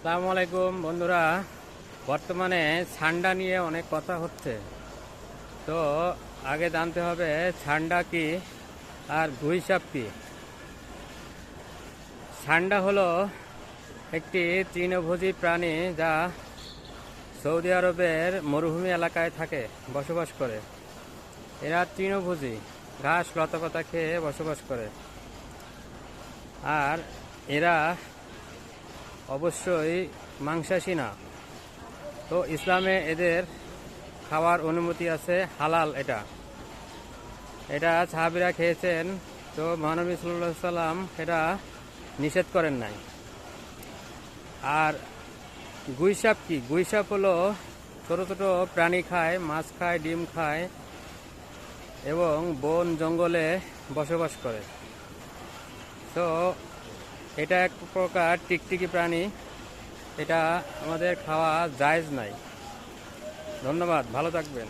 আসসালামু আলাইকুম বন্ধুরা। বর্তমানে ছান্ডা নিয়ে অনেক কথা হচ্ছে, তো আগে জানতে হবে ছান্ডা কি আর গুইসাপ কি। ছান্ডা হলো একটি তৃণভোজী প্রাণী যা সৌদি আরবের মরুভূমি এলাকায় থাকে, বসবাস করে। এরা তৃণভোজী, ঘাস লতাপাতা খেয়ে বসবাস করে। আর এরা অবশ্যই মাংসাশী না। তো ইসলামে এদের খাওয়ার অনুমতি আছে, হালাল। এটা সাহাবীরা খেয়েছেন, তো মহানবী সাল্লাল্লাহু আলাইহি সাল্লাম এটা নিষেধ করেন নাই। আর গুইসাপ কি? গুইসাপ হলো ছোট ছোট প্রাণী খায়, মাছ খায়, ডিম খায় এবং বন জঙ্গলে বসবাস করে। তো এটা এক প্রকার টিকটিকি প্রাণী, এটা আমাদের খাওয়া জায়েজ নাই। ধন্যবাদ, ভালো থাকবেন।